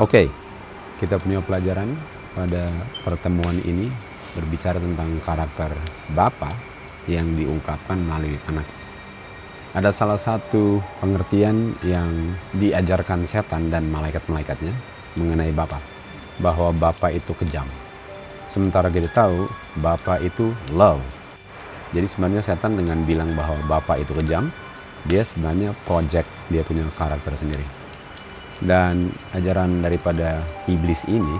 Oke, kita punya pelajaran pada pertemuan ini berbicara tentang karakter Bapa yang diungkapkan melalui anak. Ada salah satu pengertian yang diajarkan setan dan malaikat-malaikatnya mengenai Bapa, bahwa Bapa itu kejam. Sementara kita tahu Bapa itu love. Jadi sebenarnya setan dengan bilang bahwa Bapa itu kejam, dia sebenarnya project dia punya karakter sendiri. Dan ajaran daripada iblis ini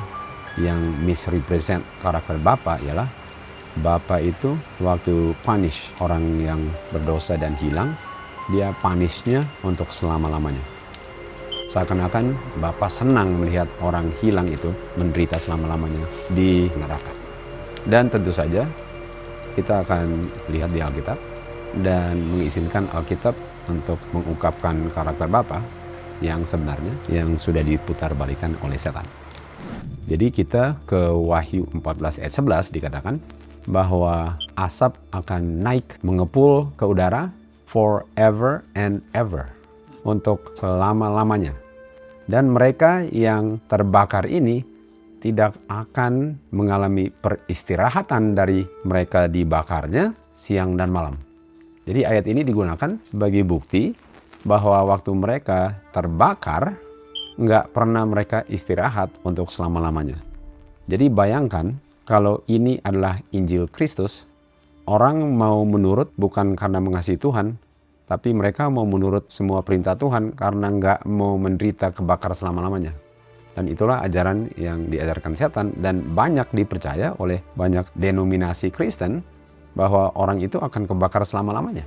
yang misrepresent karakter Bapa ialah Bapa itu waktu punish orang yang berdosa dan hilang, dia punishnya untuk selama-lamanya. Seakan-akan Bapa senang melihat orang hilang itu menderita selama-lamanya di neraka. Dan tentu saja kita akan lihat di Alkitab dan mengizinkan Alkitab untuk mengungkapkan karakter Bapa yang sebenarnya yang sudah diputar balikan oleh setan. Jadi kita ke Wahyu 14 ayat 11 dikatakan bahwa asap akan naik mengepul ke udara forever and ever, untuk selama-lamanya. Dan mereka yang terbakar ini tidak akan mengalami peristirahatan dari mereka dibakarnya siang dan malam. Jadi ayat ini digunakan sebagai bukti bahwa waktu mereka terbakar, nggak pernah mereka istirahat untuk selama-lamanya. Jadi bayangkan kalau ini adalah Injil Kristus, orang mau menurut bukan karena mengasihi Tuhan, tapi mereka mau menurut semua perintah Tuhan karena nggak mau menderita kebakar selama-lamanya. Dan itulah ajaran yang diajarkan setan dan banyak dipercaya oleh banyak denominasi Kristen bahwa orang itu akan kebakar selama-lamanya.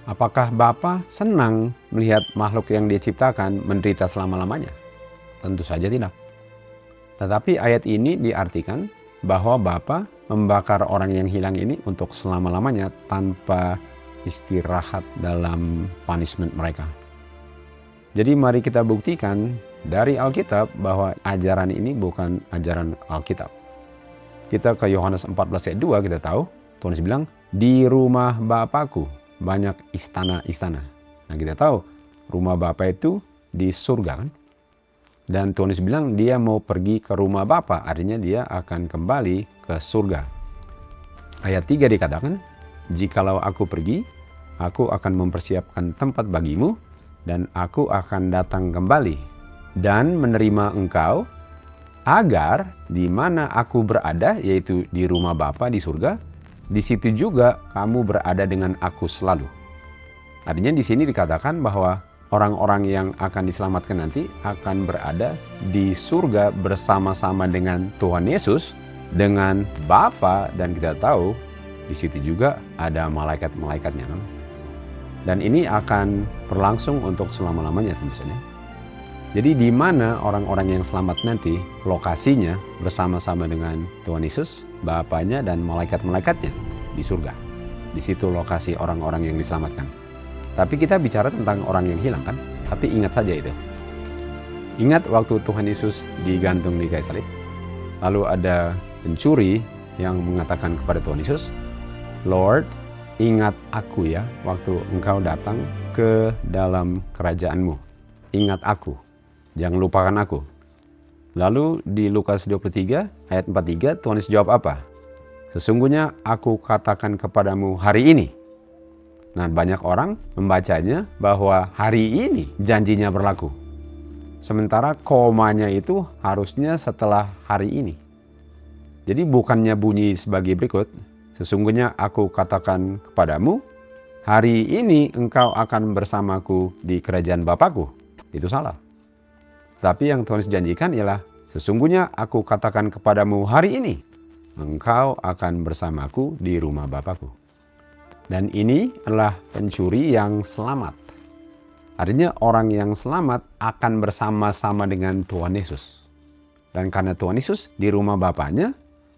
Apakah Bapa senang melihat makhluk yang dia ciptakan menderita selama-lamanya? Tentu saja tidak. Tetapi ayat ini diartikan bahwa Bapa membakar orang yang hilang ini untuk selama-lamanya tanpa istirahat dalam punishment mereka. Jadi mari kita buktikan dari Alkitab bahwa ajaran ini bukan ajaran Alkitab. Kita ke Yohanes 14 ayat 2 kita tahu, Tuhan Yesus bilang, di rumah Bapakku banyak istana-istana. Nah kita tahu rumah Bapa itu di surga kan. Dan Tuhan Yesus bilang dia mau pergi ke rumah Bapa, artinya dia akan kembali ke surga. Ayat 3 dikatakan, jikalau aku pergi, aku akan mempersiapkan tempat bagimu, dan aku akan datang kembali dan menerima engkau, agar di mana aku berada, yaitu di rumah Bapa di surga, di situ juga kamu berada dengan aku selalu. Artinya di sini dikatakan bahwa orang-orang yang akan diselamatkan nanti akan berada di surga bersama-sama dengan Tuhan Yesus, dengan Bapa, dan kita tahu di situ juga ada malaikat-malaikatnya. Dan ini akan berlangsung untuk selama-lamanya tentu saja. Jadi di mana orang-orang yang selamat nanti, lokasinya bersama-sama dengan Tuhan Yesus, Bapanya dan malaikat-malaikatnya di surga. Di situ lokasi orang-orang yang diselamatkan. Tapi kita bicara tentang orang yang hilang kan? Tapi ingat saja itu. Ingat waktu Tuhan Yesus digantung di kayu salib. Lalu ada pencuri yang mengatakan kepada Tuhan Yesus, Lord, ingat aku ya waktu engkau datang ke dalam kerajaanmu. Ingat aku. Jangan lupakan aku. Lalu di Lukas 23 ayat 43 Tuhan Yesus jawab apa? Sesungguhnya aku katakan kepadamu hari ini. Nah banyak orang membacanya bahwa hari ini janjinya berlaku. Sementara komanya itu harusnya setelah hari ini. Jadi bukannya bunyi sebagai berikut. Sesungguhnya aku katakan kepadamu, hari ini engkau akan bersamaku di kerajaan Bapakku. Itu salah. Tapi yang Tuhan janjikan ialah, sesungguhnya aku katakan kepadamu hari ini, engkau akan bersamaku di rumah Bapakku. Dan ini adalah pencuri yang selamat. Artinya orang yang selamat akan bersama-sama dengan Tuhan Yesus. Dan karena Tuhan Yesus di rumah Bapaknya,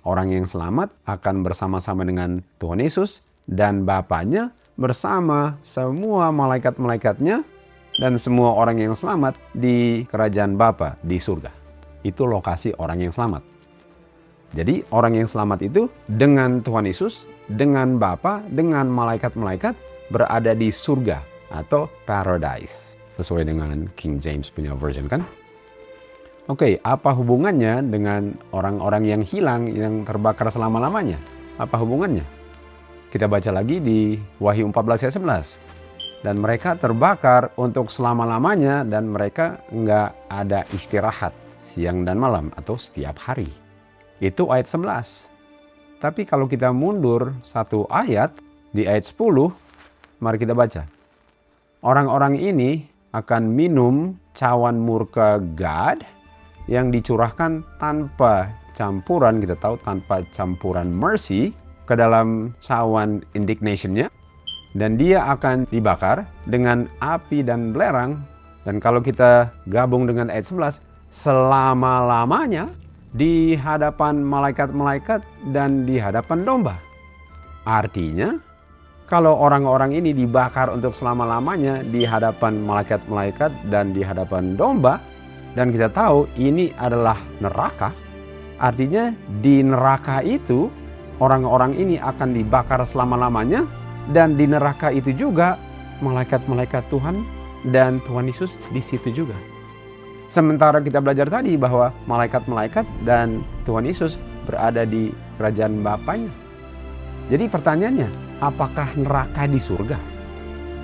orang yang selamat akan bersama-sama dengan Tuhan Yesus dan Bapaknya bersama semua malaikat-malaikatnya dan semua orang yang selamat di kerajaan Bapa di surga. Itu lokasi orang yang selamat. Jadi orang yang selamat itu dengan Tuhan Yesus, dengan Bapa, dengan malaikat-malaikat berada di surga atau paradise. Sesuai dengan King James punya version kan. Oke, apa hubungannya dengan orang-orang yang hilang, yang terbakar selama-lamanya? Apa hubungannya? Kita baca lagi di Wahyu 14 ayat 11. Dan mereka terbakar untuk selama-lamanya dan mereka nggak ada istirahat siang dan malam atau setiap hari. Itu ayat 11. Tapi kalau kita mundur satu ayat di ayat 10, mari kita baca. Orang-orang ini akan minum cawan murka God yang dicurahkan tanpa campuran, kita tahu tanpa campuran mercy, ke dalam cawan indignation-nya. Dan dia akan dibakar dengan api dan belerang. Dan kalau kita gabung dengan ayat 11, selama-lamanya di hadapan malaikat-malaikat dan di hadapan domba. Artinya, kalau orang-orang ini dibakar untuk selama-lamanya di hadapan malaikat-malaikat dan di hadapan domba, dan kita tahu ini adalah neraka, artinya di neraka itu orang-orang ini akan dibakar selama-lamanya, dan di neraka itu juga malaikat-malaikat Tuhan dan Tuhan Yesus di situ juga. Sementara kita belajar tadi bahwa malaikat-malaikat dan Tuhan Yesus berada di kerajaan Bapanya. Jadi pertanyaannya, apakah neraka di surga?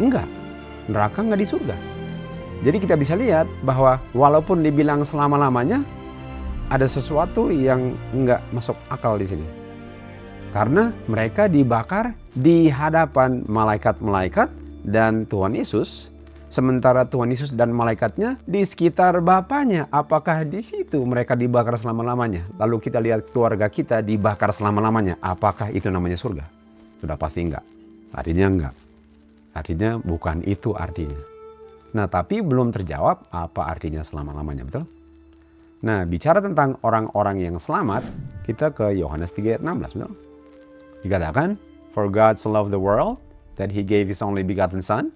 Enggak, neraka enggak di surga. Jadi kita bisa lihat bahwa walaupun dibilang selama-lamanya, ada sesuatu yang enggak masuk akal di sini. Karena mereka dibakar di hadapan malaikat-malaikat dan Tuhan Yesus. Sementara Tuhan Yesus dan malaikatnya di sekitar Bapanya. Apakah di situ mereka dibakar selama-lamanya? Lalu kita lihat keluarga kita dibakar selama-lamanya. Apakah itu namanya surga? Sudah pasti enggak. Artinya enggak. Artinya bukan itu artinya. Nah, tapi belum terjawab apa artinya selama-lamanya, betul? Nah, bicara tentang orang-orang yang selamat, kita ke Yohanes 3 ayat 16, betul? Dikatakan, for God so loved the world, that he gave his only begotten son,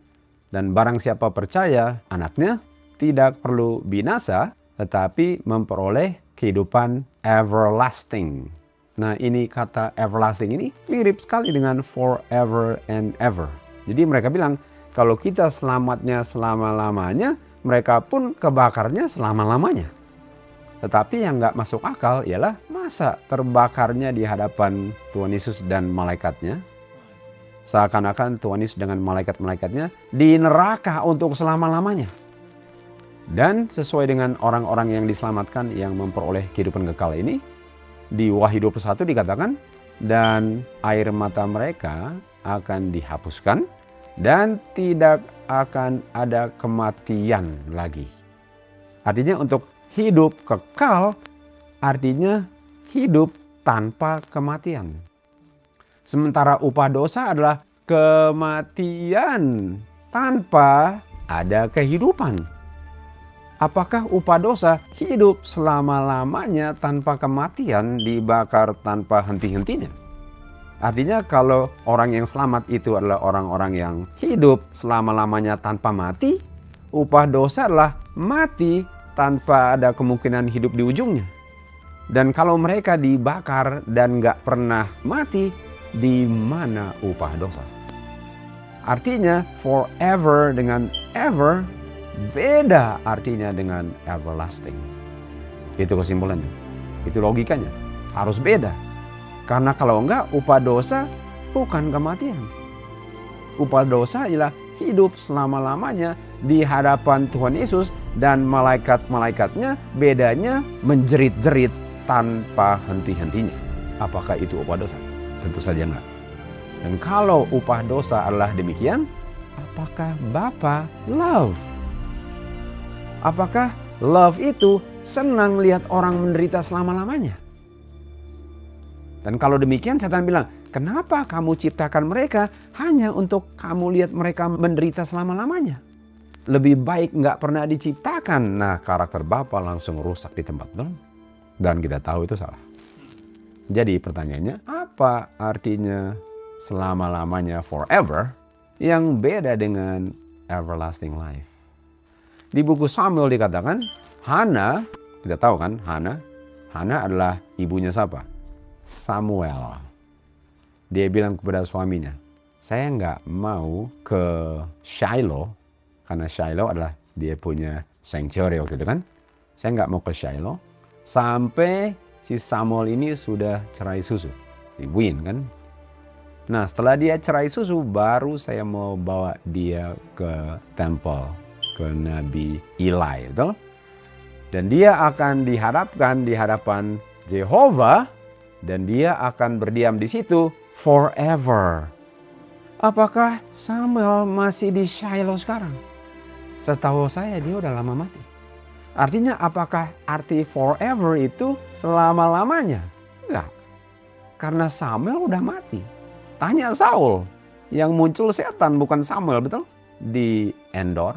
dan barang siapa percaya anaknya, tidak perlu binasa, tetapi memperoleh kehidupan everlasting. Nah, ini kata everlasting ini mirip sekali dengan forever and ever. Jadi mereka bilang, kalau kita selamatnya selama-lamanya, mereka pun kebakarnya selama-lamanya. Tetapi yang nggak masuk akal ialah masa terbakarnya di hadapan Tuhan Yesus dan malaikatnya. Seakan-akan Tuhan Yesus dengan malaikat-malaikatnya di neraka untuk selama-lamanya. Dan sesuai dengan orang-orang yang diselamatkan yang memperoleh kehidupan kekal ini, di Wahyu 21 dikatakan, dan air mata mereka akan dihapuskan dan tidak akan ada kematian lagi. Artinya untuk hidup kekal, artinya hidup tanpa kematian. Sementara upah dosa adalah kematian tanpa ada kehidupan. Apakah upah dosa hidup selama-lamanya tanpa kematian, dibakar tanpa henti-hentinya? Artinya kalau orang yang selamat itu adalah orang-orang yang hidup selama-lamanya tanpa mati, upah dosa adalah mati tanpa ada kemungkinan hidup di ujungnya. Dan kalau mereka dibakar dan nggak pernah mati, di mana upah dosa? Artinya forever dengan ever beda artinya dengan everlasting. Itu kesimpulannya. Itu logikanya. Harus beda. Karena kalau enggak, upah dosa bukan kematian. Upah dosa ialah hidup selama-lamanya di hadapan Tuhan Yesus dan malaikat-malaikatnya, bedanya menjerit-jerit tanpa henti-hentinya. Apakah itu upah dosa? Tentu saja enggak. Dan kalau upah dosa adalah demikian, apakah Bapa love? Apakah love itu senang lihat orang menderita selama-lamanya? Dan kalau demikian setan bilang, kenapa kamu ciptakan mereka hanya untuk kamu lihat mereka menderita selama-lamanya? Lebih baik nggak pernah diciptakan. Nah, karakter Bapa langsung rusak di tempat itu. Dan kita tahu itu salah. Jadi pertanyaannya, apa artinya selama-lamanya forever yang beda dengan everlasting life? Di buku Samuel dikatakan, Hana, kita tahu kan Hana adalah ibunya siapa? Samuel. Dia bilang kepada suaminya, saya nggak mau ke Shiloh, karena Shiloh adalah dia punya sanctuary waktu itu kan. saya nggak mau ke Shiloh sampai si Samuel ini sudah cerai susu. Dibuin kan. Nah setelah dia cerai susu baru saya mau bawa dia ke temple, ke Nabi Eli, betul? Dan dia akan dihadapkan di hadapan Jehovah dan dia akan berdiam di situ forever. Apakah Samuel masih di Shiloh sekarang? Setahu saya dia udah lama mati. Artinya apakah arti forever itu selama-lamanya? Enggak. Karena Samuel udah mati. Tanya Saul, yang muncul setan bukan Samuel, betul? Di Endor.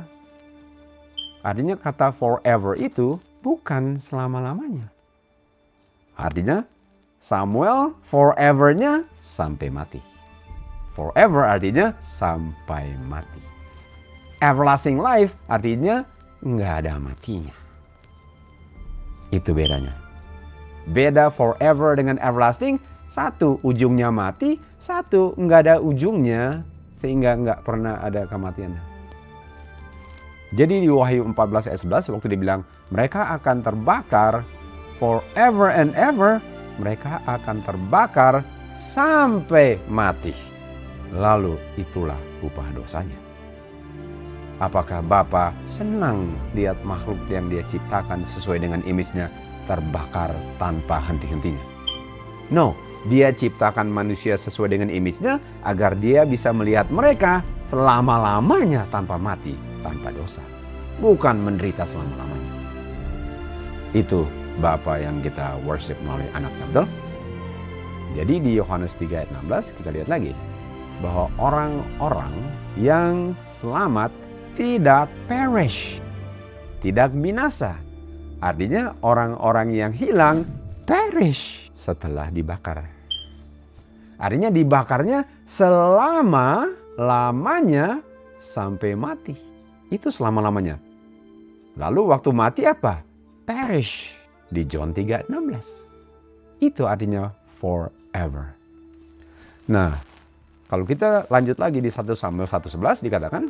Artinya kata forever itu bukan selama-lamanya. Artinya Samuel forever-nya sampai mati. Forever artinya sampai mati. Everlasting life artinya nggak ada matinya. Itu bedanya. Beda forever dengan everlasting. Satu ujungnya mati, satu nggak ada ujungnya sehingga nggak pernah ada kematiannya. Jadi di Wahyu 14 ayat 11 waktu dibilang mereka akan terbakar forever and ever, mereka akan terbakar sampai mati. Lalu itulah upah dosanya. Apakah Bapa senang lihat makhluk yang dia ciptakan sesuai dengan image-nya terbakar tanpa henti-hentinya? No, dia ciptakan manusia sesuai dengan image-nya agar dia bisa melihat mereka selama-lamanya tanpa mati, tanpa dosa. Bukan menderita selama-lamanya. Itu Bapa yang kita worship melalui anaknya, betul? Jadi di Yohanes 3 ayat 16 kita lihat lagi bahwa orang-orang yang selamat tidak perish, tidak binasa. Artinya orang-orang yang hilang perish setelah dibakar. Artinya dibakarnya selama-lamanya sampai mati. Itu selama-lamanya. Lalu waktu mati apa? Perish. Di John 3:16. Itu artinya forever. Nah, kalau kita lanjut lagi di 1 Samuel 1:11 dikatakan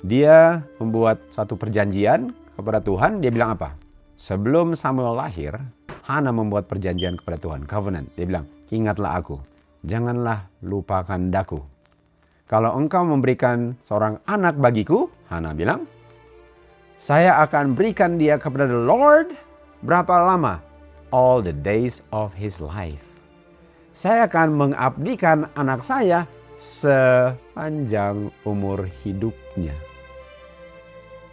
dia membuat satu perjanjian kepada Tuhan. Dia bilang apa? Sebelum Samuel lahir, Hana membuat perjanjian kepada Tuhan, covenant. Dia bilang, ingatlah aku, janganlah lupakan daku. Kalau engkau memberikan seorang anak bagiku, Hana bilang, saya akan berikan dia kepada the Lord. Berapa lama? All the days of his life. Saya akan mengabdikan anak saya sepanjang umur hidupnya.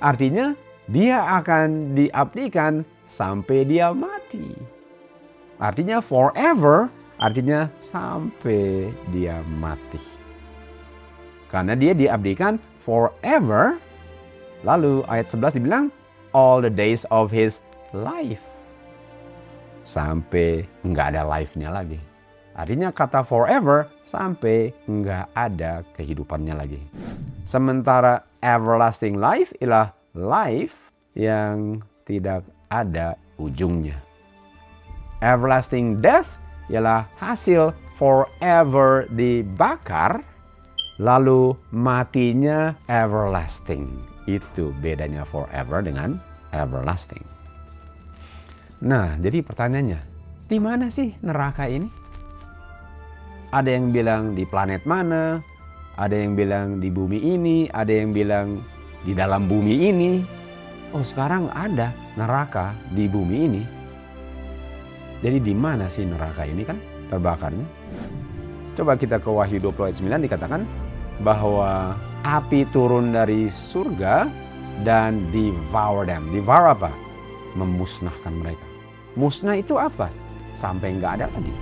Artinya dia akan diabdikan sampai dia mati. Artinya forever, artinya sampai dia mati. Karena dia diabdikan forever. Lalu ayat 11 dibilang all the days of his life. Sampai nggak ada life-nya lagi. Artinya kata forever sampai nggak ada kehidupannya lagi. Sementara everlasting life ialah life yang tidak ada ujungnya. Everlasting death ialah hasil forever dibakar, lalu matinya everlasting. Itu bedanya forever dengan everlasting. Nah, jadi pertanyaannya, di mana sih neraka ini? Ada yang bilang di planet mana, ada yang bilang di bumi ini, ada yang bilang di dalam bumi ini. Oh, sekarang ada neraka di bumi ini. Jadi di mana sih neraka ini kan terbakarnya? Coba kita ke Wahyu 20 ayat 9 dikatakan bahwa api turun dari surga dan devour them. Devour apa? Memusnahkan mereka. Musnah itu apa? Sampai nggak ada lagi.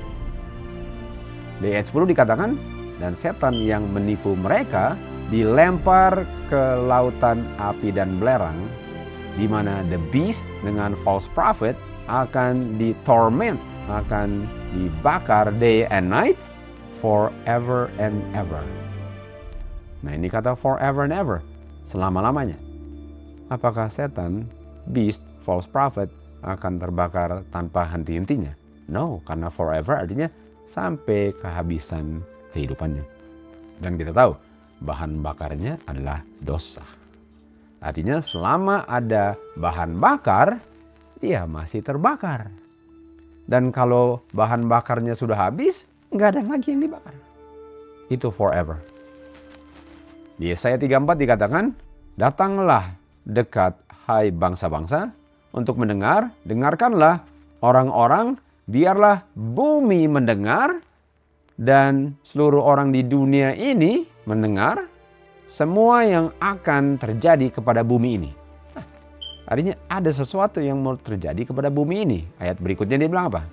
Di ayat 10 dikatakan, dan setan yang menipu mereka dilempar ke lautan api dan belerang, di mana the beast dengan false prophet akan ditorment, akan dibakar day and night forever and ever. Nah, ini kata forever and ever, selama-lamanya. Apakah setan, beast, false prophet akan terbakar tanpa henti-hentinya? No, karena forever artinya sampai kehabisan kehidupannya. Dan kita tahu bahan bakarnya adalah dosa. Artinya selama ada bahan bakar, dia masih terbakar. Dan kalau bahan bakarnya sudah habis, nggak ada lagi yang dibakar. Itu forever. Di Yesaya 34 dikatakan, datanglah dekat hai bangsa-bangsa untuk mendengar, dengarkanlah orang-orang, biarlah bumi mendengar dan seluruh orang di dunia ini mendengar semua yang akan terjadi kepada bumi ini. Nah, artinya ada sesuatu yang mau terjadi kepada bumi ini. Ayat berikutnya dia bilang apa?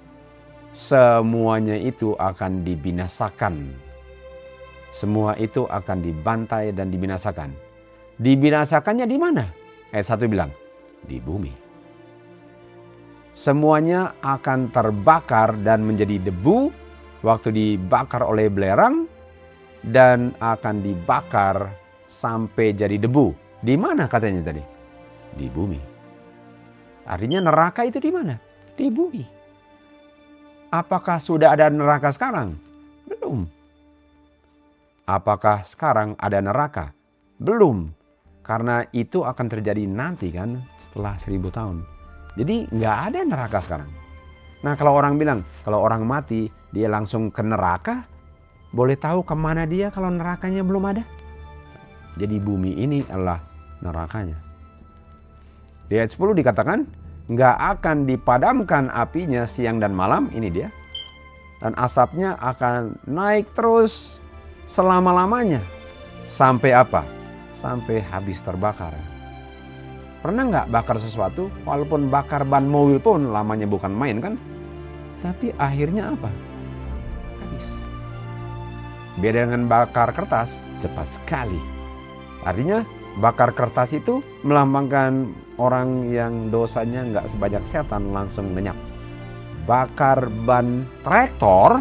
Semuanya itu akan dibinasakan. Semua itu akan dibantai dan dibinasakan. Dibinasakannya di mana? Ayat 1 bilang, di bumi. Semuanya akan terbakar dan menjadi debu waktu dibakar oleh belerang dan akan dibakar sampai jadi debu. Di mana katanya tadi? Di bumi. Artinya neraka itu di mana? Di bumi. Apakah sudah ada neraka sekarang? Belum. Apakah sekarang ada neraka? Belum. Karena itu akan terjadi nanti kan setelah 1000 tahun. Jadi nggak ada neraka sekarang. Nah kalau orang bilang, kalau orang mati dia langsung ke neraka, boleh tahu kemana dia kalau nerakanya belum ada? Jadi bumi ini adalah nerakanya. Di ayat 10 dikatakan, nggak akan dipadamkan apinya siang dan malam, ini dia. Dan asapnya akan naik terus selama-lamanya. Sampai apa? Sampai habis terbakar. Pernah nggak bakar sesuatu? Walaupun bakar ban mobil pun lamanya bukan main kan? Tapi akhirnya apa? Habis. Beda dengan bakar kertas, cepat sekali. Artinya bakar kertas itu melambangkan orang yang dosanya nggak sebanyak setan langsung lenyap. Bakar ban traktor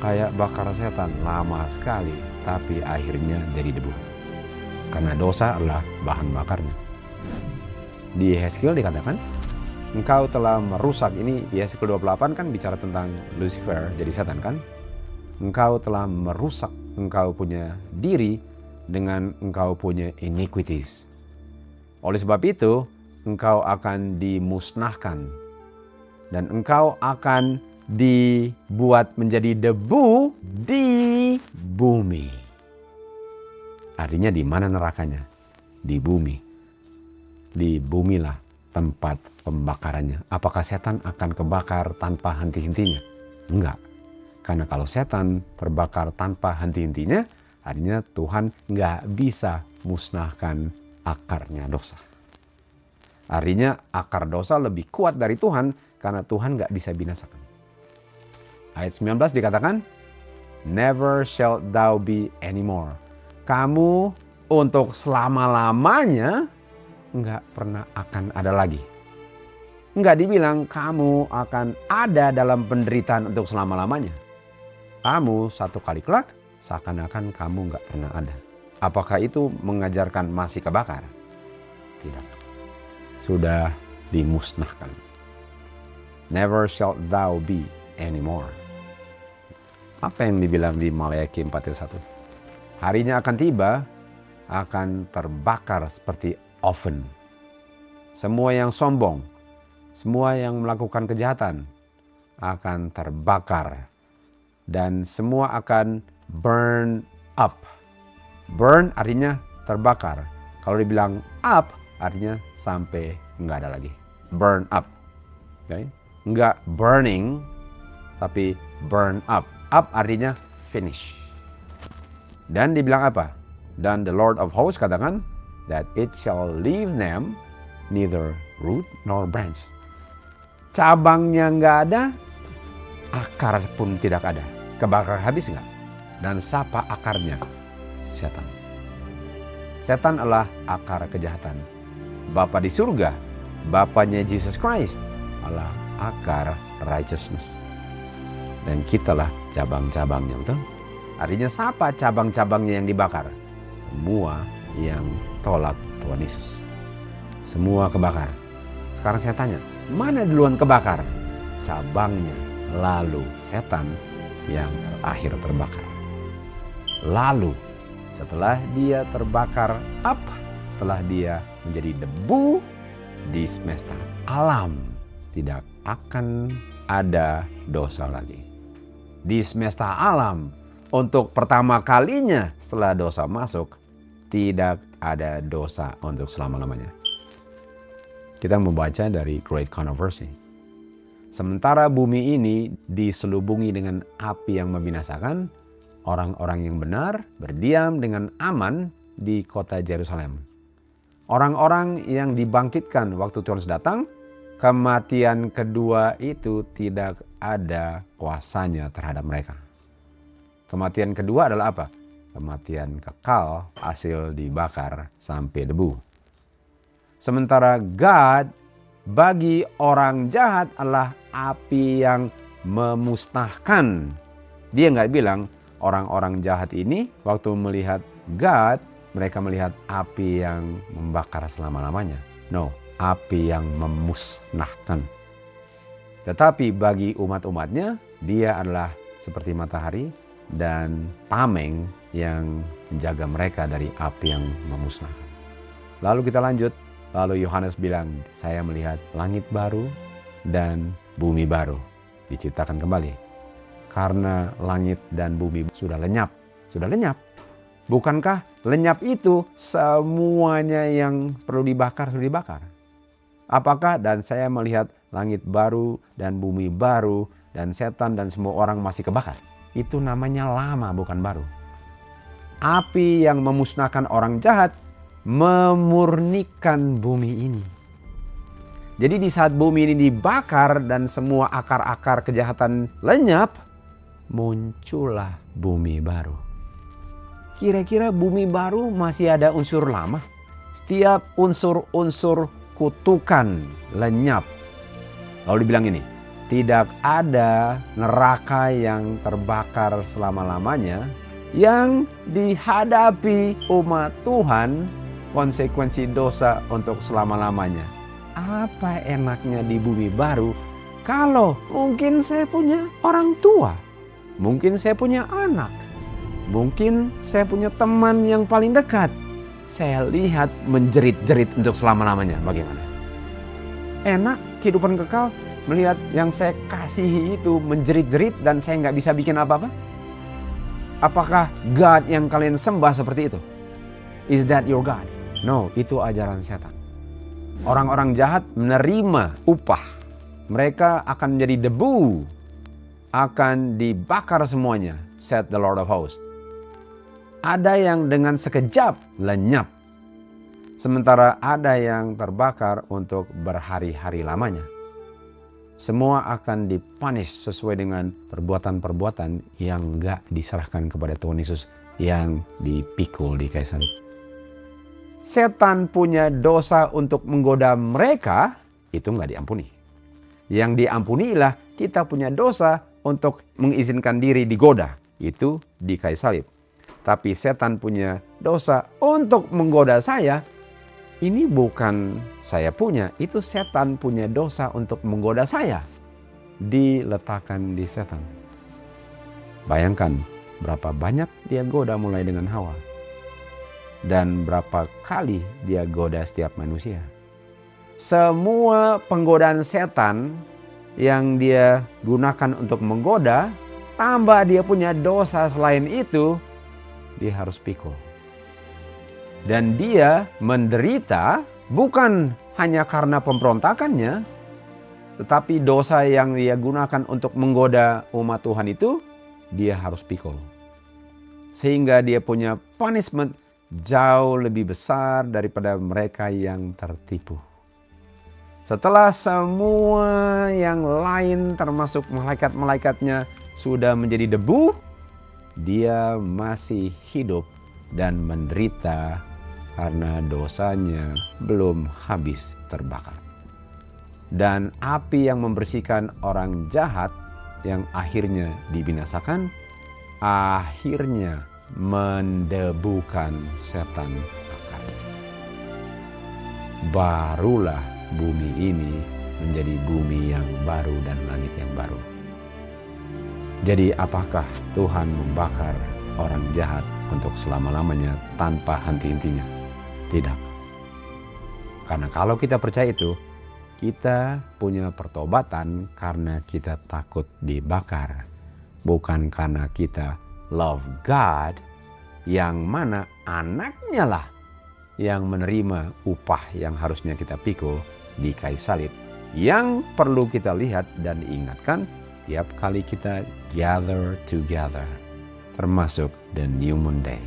kayak bakar setan lama sekali, tapi akhirnya jadi debu. Karena dosa adalah bahan bakarnya. Di Yeskiel dikatakan, engkau telah merusak, ini Yeskiel 28 kan bicara tentang Lucifer jadi setan kan. Engkau telah merusak engkau punya diri dengan engkau punya iniquities. Oleh sebab itu, engkau akan dimusnahkan. Dan engkau akan dibuat menjadi debu di bumi. Artinya di mana nerakanya? Di bumi. Di bumilah tempat pembakarannya. Apakah setan akan kebakar tanpa henti-hentinya? Enggak. Karena kalau setan terbakar tanpa henti-hentinya, artinya Tuhan nggak bisa musnahkan akarnya dosa. Artinya akar dosa lebih kuat dari Tuhan karena Tuhan nggak bisa binasakan. Ayat 19 dikatakan, never shalt thou be anymore. Kamu untuk selama-lamanya nggak pernah akan ada lagi. Nggak dibilang kamu akan ada dalam penderitaan untuk selama-lamanya. Kamu satu kali kelak, seakan-akan kamu nggak pernah ada. Apakah itu mengajarkan masih kebakar? Tidak. Sudah dimusnahkan. Never shalt thou be anymore. Apa yang dibilang di Maleakhi 4:1? Harinya akan tiba, akan terbakar seperti oven. Semua yang sombong, semua yang melakukan kejahatan akan terbakar. Dan semua akan burn up. Burn artinya terbakar. Kalau dibilang up artinya sampai nggak ada lagi. Burn up. Okay? Nggak burning, tapi burn up. Up artinya finish. Dan dibilang apa? Dan the Lord of Hosts katakan, that it shall leave them neither root nor branch. Cabangnya nggak ada, akar pun tidak ada. Kebakar habis nggak? Dan siapa akarnya? Setan. Setan adalah akar kejahatan. Bapa di surga, Bapanya Jesus Christ adalah akar righteousness. Dan kitalah cabang-cabangnya, betul? Artinya siapa cabang-cabangnya yang dibakar? Semua yang tolak Tuhan Yesus. Semua kebakar. Sekarang saya tanya, mana duluan kebakar? Cabangnya, lalu setan yang terakhir terbakar. Lalu setelah dia terbakar apa? Setelah dia menjadi debu di semesta alam, tidak akan ada dosa lagi. Di semesta alam, untuk pertama kalinya setelah dosa masuk, tidak ada dosa untuk selama-lamanya. Kita membaca dari Great Controversy. Sementara bumi ini diselubungi dengan api yang membinasakan, orang-orang yang benar berdiam dengan aman di kota Yerusalem. Orang-orang yang dibangkitkan waktu Tuhan datang, kematian kedua itu tidak ada kuasanya terhadap mereka. Kematian kedua adalah apa? Kematian kekal, hasil dibakar sampai debu. Sementara God bagi orang jahat adalah api yang memusnahkan. Dia nggak bilang orang-orang jahat ini waktu melihat God, mereka melihat api yang membakar selama-lamanya. No, api yang memusnahkan. Tetapi bagi umat-umatnya, dia adalah seperti matahari dan tameng yang menjaga mereka dari api yang memusnahkan. Lalu kita lanjut. Lalu Yohanes bilang, saya melihat langit baru dan bumi baru diciptakan kembali. Karena langit dan bumi sudah lenyap. Sudah lenyap. Bukankah lenyap itu semuanya yang perlu dibakar sudah dibakar? Apakah dan saya melihat langit baru dan bumi baru dan setan dan semua orang masih kebakar? Itu namanya lama bukan baru. Api yang memusnahkan orang jahat memurnikan bumi ini. Jadi di saat bumi ini dibakar dan semua akar-akar kejahatan lenyap, muncullah bumi baru. Kira-kira bumi baru masih ada unsur lama? Setiap unsur-unsur kutukan lenyap. Lalu dibilang ini, tidak ada neraka yang terbakar selama-lamanya yang dihadapi umat Tuhan konsekuensi dosa untuk selama-lamanya. Apa enaknya di bumi baru kalau mungkin saya punya orang tua, mungkin saya punya anak, mungkin saya punya teman yang paling dekat. Saya lihat menjerit-jerit untuk selama-lamanya. Bagaimana? Enak kehidupan kekal melihat yang saya kasihi itu menjerit-jerit dan saya nggak bisa bikin apa-apa? Apakah God yang kalian sembah seperti itu? Is that your God? No, itu ajaran setan. Orang-orang jahat menerima upah. Mereka akan menjadi debu. Akan dibakar semuanya, said the Lord of Hosts. Ada yang dengan sekejap lenyap. Sementara ada yang terbakar untuk berhari-hari lamanya. Semua akan dipunish sesuai dengan perbuatan-perbuatan yang enggak diserahkan kepada Tuhan Yesus yang dipikul di kayu salib. Setan punya dosa untuk menggoda mereka, itu enggak diampuni. Yang diampuni ialah kita punya dosa untuk mengizinkan diri digoda, itu di kayu salib. Tapi setan punya dosa untuk menggoda saya, ini bukan saya punya, itu setan punya dosa untuk menggoda saya. Diletakkan di setan. Bayangkan berapa banyak dia goda mulai dengan Hawa. Dan berapa kali dia goda setiap manusia. Semua penggodaan setan yang dia gunakan untuk menggoda, tambah dia punya dosa selain itu, dia harus pikul. Dan dia menderita bukan hanya karena pemberontakannya, tetapi dosa yang dia gunakan untuk menggoda umat Tuhan itu, dia harus pikul. Sehingga dia punya punishment jauh lebih besar daripada mereka yang tertipu. Setelah semua yang lain termasuk malaikat-malaikatnya sudah menjadi debu, dia masih hidup dan menderita karena dosanya belum habis terbakar. Dan api yang membersihkan orang jahat yang akhirnya dibinasakan, akhirnya mendebukan setan akarnya. Barulah bumi ini menjadi bumi yang baru dan langit yang baru. Jadi apakah Tuhan membakar orang jahat untuk selama-lamanya tanpa henti-hentinya? Tidak. Karena kalau kita percaya itu, Kita punya pertobatan karena kita takut dibakar, bukan karena kita love God, yang mana anaknya lah yang menerima upah yang harusnya kita pikul di kayu salib, yang perlu kita lihat dan ingatkan setiap kali kita gather together, termasuk the New Moon Day.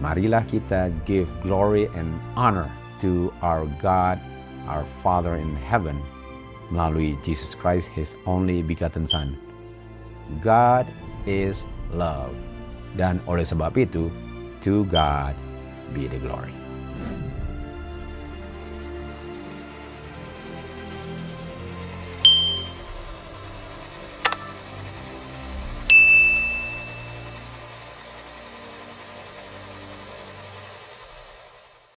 Marilah kita give glory and honor to our God, our Father in heaven, melalui Jesus Christ, His only begotten Son. God is love. Dan oleh sebab itu, to God be the glory.